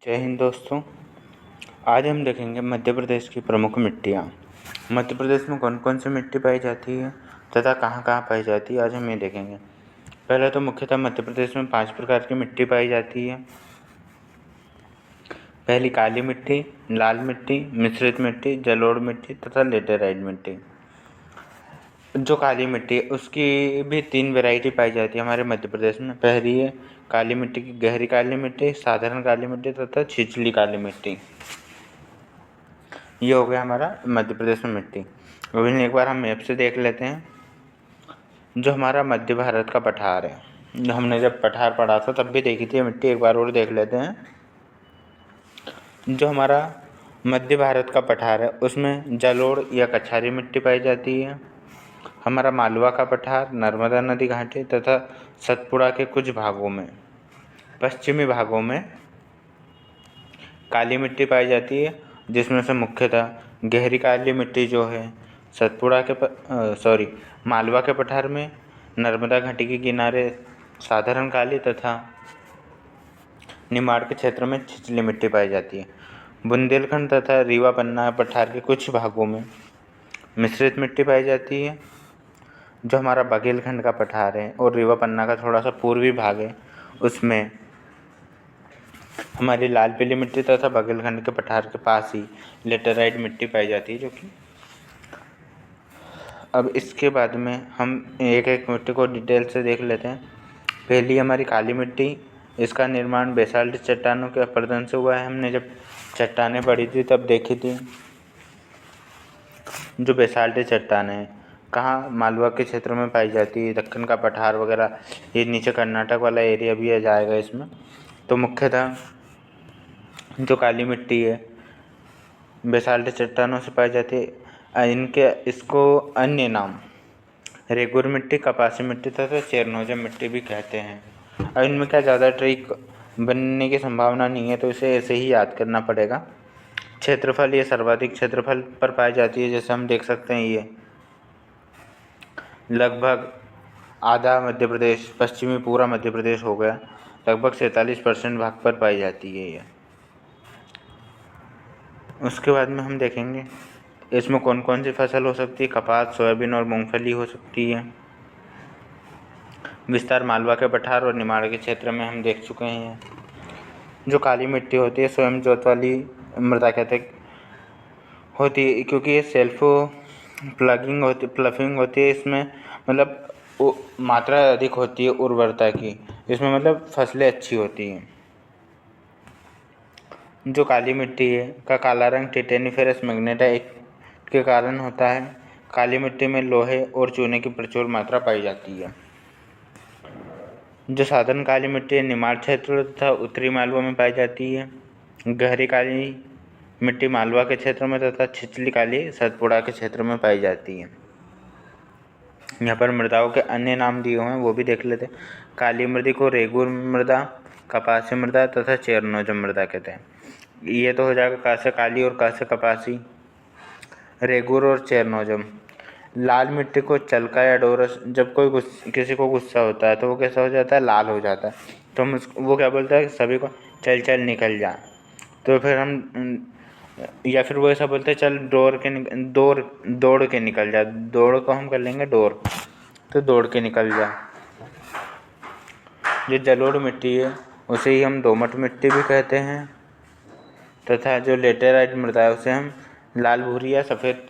जय हिंद दोस्तों। आज हम देखेंगे मध्य प्रदेश की प्रमुख मिट्टियाँ। मध्य प्रदेश में कौन कौन सी मिट्टी पाई जाती है तथा कहाँ कहाँ पाई जाती है, आज हम ये देखेंगे। पहले तो मुख्यतः मध्य प्रदेश में 5 प्रकार की मिट्टी पाई जाती है। पहली काली मिट्टी, लाल मिट्टी, मिश्रित मिट्टी, जलोढ़ मिट्टी तथा लेटेराइट मिट्टी। जो काली मिट्टी है उसकी भी 3 वैरायटी पाई जाती है हमारे मध्य प्रदेश में। पहली है काली मिट्टी की गहरी काली मिट्टी, साधारण काली मिट्टी तथा छिछली काली मिट्टी। ये हो गया हमारा मध्य प्रदेश में मिट्टी। अभी एक बार हम मैप से देख लेते हैं। जो हमारा मध्य भारत का पठार है, जो हमने जब पठार पढ़ा था तब भी देखी थी मिट्टी, एक बार और देख लेते हैं। जो हमारा मध्य भारत का पठार है उसमें जलोढ़ या कछारी मिट्टी पाई जाती है। हमारा मालवा का पठार, नर्मदा नदी घाटी तथा सतपुड़ा के कुछ भागों में, पश्चिमी भागों में काली मिट्टी पाई जाती है, जिसमें से मुख्यतः गहरी काली मिट्टी जो है सतपुड़ा के मालवा के पठार में, नर्मदा घाटी के किनारे साधारण काली तथा निमाड़ के क्षेत्र में छिछली मिट्टी पाई जाती है। बुंदेलखंड तथा रीवा पन्ना पठार के कुछ भागों में मिश्रित मिट्टी पाई जाती है। जो हमारा बघेलखंड का पठार है और रीवा पन्ना का थोड़ा सा पूर्वी भाग है उसमें हमारी लाल पीली मिट्टी तथा बघेलखंड के पठार के पास ही लेटेराइट मिट्टी पाई जाती है। जो कि अब इसके बाद में हम एक एक मिट्टी को डिटेल से देख लेते हैं। पहली हमारी काली मिट्टी, इसका निर्माण बेसाल्ट चट्टानों के अपरदन से हुआ है। हमने जब चट्टानें पढ़ी थी तब देखी थी। जो बेसाल्ट चट्टानें कहाँ मालवा के क्षेत्र में पाई जाती है, दक्कन का पठार वगैरह, ये नीचे कर्नाटक वाला एरिया भी आ जाएगा इसमें। तो मुख्यतः जो काली मिट्टी है बेसाल्ट चट्टानों से पाई जाती है। इसको अन्य नाम रेगुर मिट्टी, कपासी मिट्टी तथा चेरनोजम मिट्टी भी कहते हैं। अब इनमें क्या ज़्यादा ट्रिक बनने की संभावना नहीं है, तो इसे ऐसे ही याद करना पड़ेगा। क्षेत्रफल, ये सर्वाधिक क्षेत्रफल पर पाई जाती है। जैसे हम देख सकते हैं ये लगभग आधा मध्य प्रदेश, पश्चिमी पूरा मध्य प्रदेश हो गया, लगभग 47% भाग पर पाई जाती है ये। उसके बाद में हम देखेंगे इसमें कौन कौन सी फसल हो सकती है। कपास, सोयाबीन और मूंगफली हो सकती है। विस्तार मालवा के पठार और निमाड़ के क्षेत्र में हम देख चुके हैं। जो काली मिट्टी होती है स्वयं जोत वाली मृदा कहते होती है, क्योंकि ये सेल्फ प्लफिंग होती है। इसमें मतलब मात्रा अधिक होती है उर्वरता की, इसमें मतलब फसलें अच्छी होती हैं। जो काली मिट्टी है का काला रंग टिटेनिफेरस मैग्नेटाइट के कारण होता है। काली मिट्टी में लोहे और चूने की प्रचुर मात्रा पाई जाती है। जो साधारण काली मिट्टी है निमाड़ क्षेत्र तथा उत्तरी मालवा में पाई जाती है। गहरी काली मिट्टी मालवा के क्षेत्र में तथा छिछली काली सतपुड़ा के क्षेत्र में पाई जाती है। यहाँ पर मृदाओं के अन्य नाम दिए हुए हैं, वो भी देख लेते हैं। काली मृदा को रेगुर मृदा, कपासी मृदा तथा चेरनोजम मृदा कहते हैं। ये तो हो जाएगा का से काली और का से कपासी, रेगुर और चेरनोजम। लाल मिट्टी को चलका या डोरस, जब कोई किसी को गुस्सा होता है तो वो कैसा हो जाता है, लाल हो जाता है। तो हम वो क्या बोलता है सभी को, चल चल निकल जा। तो फिर हम या फिर वो ऐसा बोलते हैं चल दौड़ के निकल जा। दौड़ को हम कर लेंगे डोर, तो दौड़ के निकल जा। जो जलोढ़ मिट्टी है उसे ही हम दोमट मिट्टी भी कहते हैं, तथा जो लेटेराइट मृदा है उसे हम लाल भूरी या सफ़ेद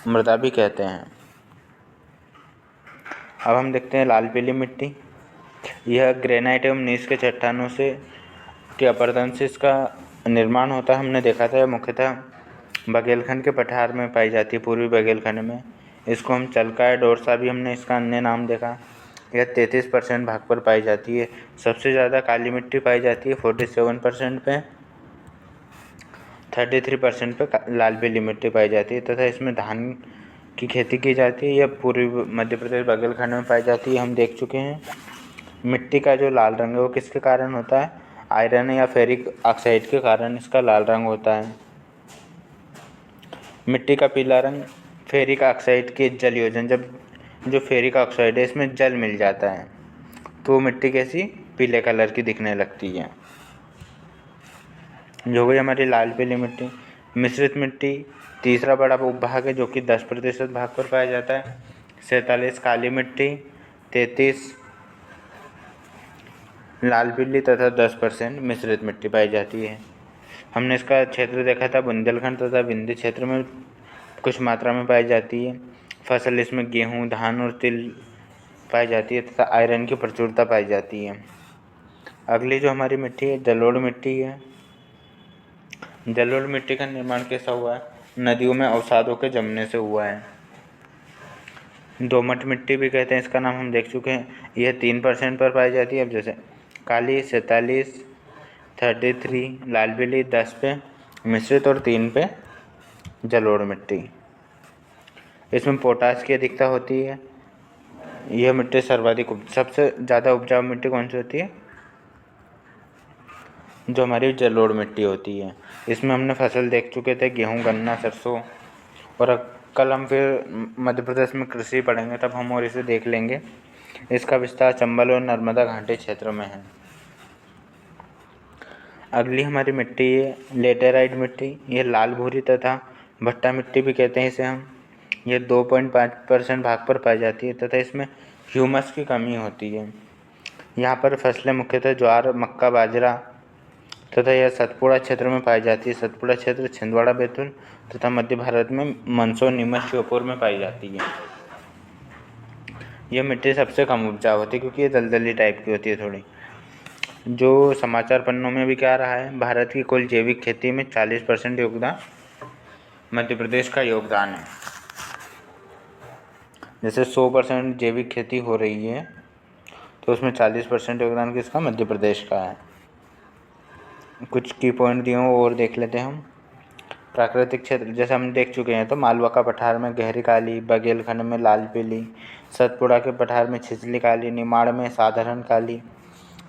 मृदा भी कहते हैं। अब हम देखते हैं लाल पीली मिट्टी। यह ग्रेनाइट एवं नीस के चट्टानों से के अपरदन से इसका निर्माण होता है। हमने देखा था मुख्यतः बघेलखंड के पठार में पाई जाती है, पूर्वी बघेलखंड में। इसको हम चलका या डोरसा भी हमने इसका अन्य नाम देखा। यह 33% भाग पर पाई जाती है। सबसे ज़्यादा काली मिट्टी पाई जाती है 47% पे, 33% पे लाल पीली मिट्टी पाई जाती है तथा इसमें धान की खेती की जाती है। यह पूर्वी मध्य प्रदेश बघेलखंड में पाई जाती है, हम देख चुके हैं। मिट्टी का जो लाल रंग है वो किसके कारण होता है, आयरन या फेरिक ऑक्साइड के कारण इसका लाल रंग होता है। मिट्टी का पीला रंग फेरिक ऑक्साइड के जल योजन, जब जो फेरिक ऑक्साइड है इसमें जल मिल जाता है तो मिट्टी कैसी पीले कलर की दिखने लगती है। जो हो गई हमारी लाल पीली मिट्टी। मिश्रित मिट्टी तीसरा बड़ा उपभाग है जो कि 10% भाग पर पाया जाता है। 47 काली मिट्टी, 33 लाल पीली तथा 10% मिश्रित मिट्टी पाई जाती है। हमने इसका क्षेत्र देखा था, बुंदेलखंड तथा विंध्य क्षेत्र में कुछ मात्रा में पाई जाती है। फसल इसमें गेहूँ, धान और तिल पाई जाती है तथा आयरन की प्रचुरता पाई जाती है। अगली जो हमारी मिट्टी है जलोढ़ मिट्टी है। जलोढ़ मिट्टी का निर्माण कैसा हुआ है? नदियों में अवसादों के जमने से हुआ है। दोमट मिट्टी भी कहते हैं, इसका नाम हम देख चुके हैं। यह 3% पर पाई जाती है। अब जैसे काली 47, 33 लाल पीली 10 पे मिश्रित और 3 पे जलोढ़ मिट्टी। इसमें पोटास की अधिकता होती है। यह मिट्टी सर्वाधिक सबसे ज़्यादा उपजाऊ मिट्टी कौन सी होती है? जो हमारी जलोढ़ मिट्टी होती है। इसमें हमने फसल देख चुके थे, गेहूँ, गन्ना, सरसों। और कल हम फिर मध्य प्रदेश में कृषि पढ़ेंगे, तब हम और इसे देख लेंगे। इसका विस्तार चंबल और नर्मदा घाटी क्षेत्र में है। अगली हमारी मिट्टी है लेटेराइट मिट्टी। ये लाल भूरी तथा भट्टा मिट्टी भी कहते हैं इसे हम। ये 2.5% भाग पर पाई जाती है तथा इसमें ह्यूमस की कमी होती है। यहाँ पर फसलें मुख्यतः ज्वार, मक्का, बाजरा तथा यह सतपुड़ा क्षेत्र में पाई जाती है। सतपुड़ा क्षेत्र छिंदवाड़ा, बैतूल तथा मध्य भारत में मंदसौर, नीमच, श्योपुर में पाई जाती है। यह मिट्टी सबसे कम उपजाऊ होती है क्योंकि ये दलदली टाइप की होती है थोड़ी। जो समाचार पन्नों में भी क्या रहा है, भारत की कुल जैविक खेती में 40% योगदान मध्य प्रदेश का योगदान है। जैसे 100% जैविक खेती हो रही है तो उसमें 40% योगदान किसका? मध्य प्रदेश का है। कुछ की पॉइंट दिए हो और देख लेते हैं हम। प्राकृतिक क्षेत्र जैसे हम देख चुके हैं, तो मालवा का पठार में गहरी काली, बघेलखंड में लाल पीली, सतपुड़ा के पठार में छिछली काली, निमाड़ में साधारण काली,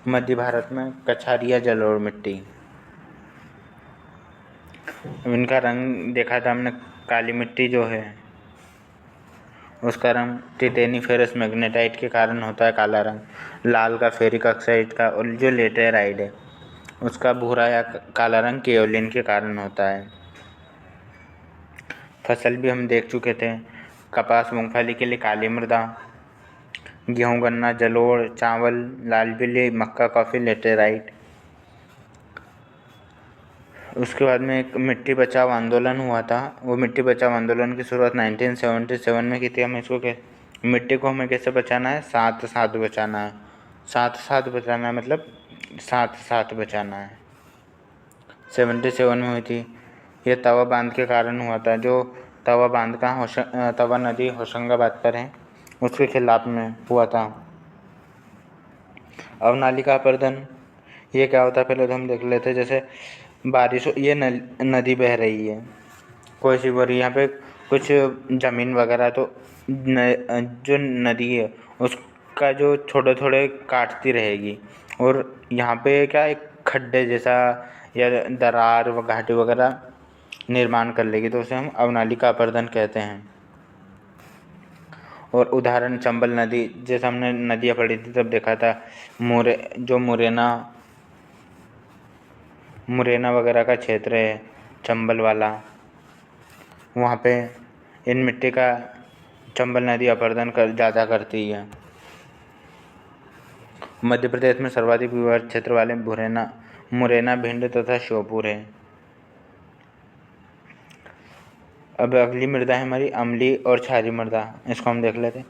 मध्य भारत में कछारिया जलोढ़ मिट्टी। इनका रंग देखा था हमने, काली मिट्टी जो है उसका रंग टिटेनीफेरस मैग्नेटाइट के कारण होता है काला रंग, लाल का फेरिक ऑक्साइड का, और जो लेटेराइट है उसका भूरा या काला रंग केओलिन के कारण होता है। फसल भी हम देख चुके थे, कपास, मूंगफली के लिए काली मृदा, गेहूँ, गन्ना, जलोढ़, चावल लाल पीली, मक्का, कॉफ़ी लेटेराइट। उसके बाद में एक मिट्टी बचाओ आंदोलन हुआ था। वो मिट्टी बचाओ आंदोलन की शुरुआत 1977 में की थी। हम इसको मिट्टी को हमें कैसे बचाना है? साथ साथ बचाना है। साथ साथ बचाना है मतलब साथ साथ बचाना है। 77 में हुई थी। ये तवा बांध के कारण हुआ था। जो तवा बांध का तवा नदी होशंगाबाद पर है, उसके खिलाफ में हुआ था। अवनालिका अपर्दन ये क्या होता है पहले तो हम देख लेते हैं। जैसे बारिश, ये नदी बह रही है, कोई सी बोरी, यहाँ पे कुछ ज़मीन वगैरह, तो जो नदी है उसका जो थोड़े थोड़े काटती रहेगी और यहाँ पे क्या एक खड्डे जैसा या दरार व घाटी वगैरह निर्माण कर लेगी, तो उसे हम अवनालिका अपर्दन कहते हैं। और उदाहरण चंबल नदी, जैसे हमने नदियाँ पढ़ी थी तब देखा था, मुरैना वगैरह का क्षेत्र है चंबल वाला, वहाँ पे इन मिट्टी का चंबल नदी अपर्दन ज़्यादा करती है। मध्य प्रदेश में सर्वाधिक विवर्त क्षेत्र वाले मुरैना, भिंड तथा श्योपुर है। अब अगली मृदा है हमारी अम्लीय और क्षारीय मृदा, इसको हम देख लेते हैं।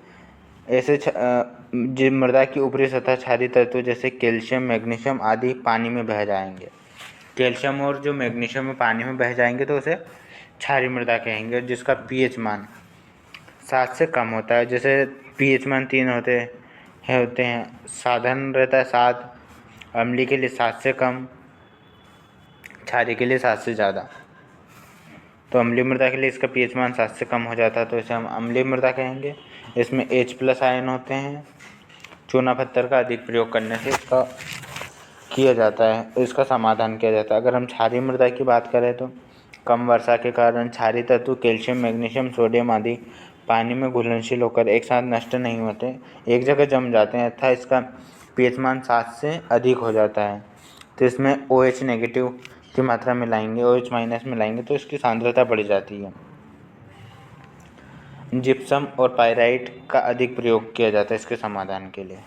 ऐसे जिस मृदा की ऊपरी सतह क्षारीय तत्व जैसे कैल्शियम, मैग्नीशियम आदि पानी में बह जाएंगे। कैल्शियम और जो मैग्नीशियम में पानी में बह जाएंगे तो उसे क्षारीय मृदा कहेंगे, जिसका पीएच मान 7 से कम होता है। जैसे पीएच मान 3 होते हैं, साधारण रहता है 7, अम्लीय के लिए 7 से कम, क्षारीय के लिए 7 से ज़्यादा। तो अम्लीय मृदा के लिए इसका पीएच मान 7 से कम हो जाता है तो इसे हम अम्लीय मृदा कहेंगे। इसमें H+ आयन होते हैं। चूना पत्थर का अधिक प्रयोग करने से इसका किया जाता है, इसका समाधान किया जाता है। अगर हम क्षारीय मृदा की बात करें तो कम वर्षा के कारण क्षारीय तत्व कैल्शियम, मैग्नीशियम, सोडियम आदि पानी में घुलनशील होकर एक साथ नष्ट नहीं होते, एक जगह जम जाते हैं तथा इसका पीएच मान 7 से अधिक हो जाता है। तो इसमें OH- की मात्रा मिलाएंगे OH- मिलाएंगे तो इसकी सांद्रता बढ़ जाती है। जिप्सम और पाइराइट का अधिक प्रयोग किया जाता है इसके समाधान के लिए।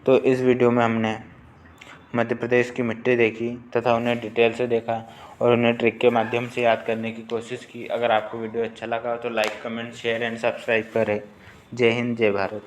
तो इस वीडियो में हमने मध्य प्रदेश की मिट्टी देखी तथा उन्हें डिटेल से देखा और उन्हें ट्रिक के माध्यम से याद करने की कोशिश की। अगर आपको वीडियो अच्छा लगा हो तो like, comment, share and subscribe करें। जय हिंद, जय भारत।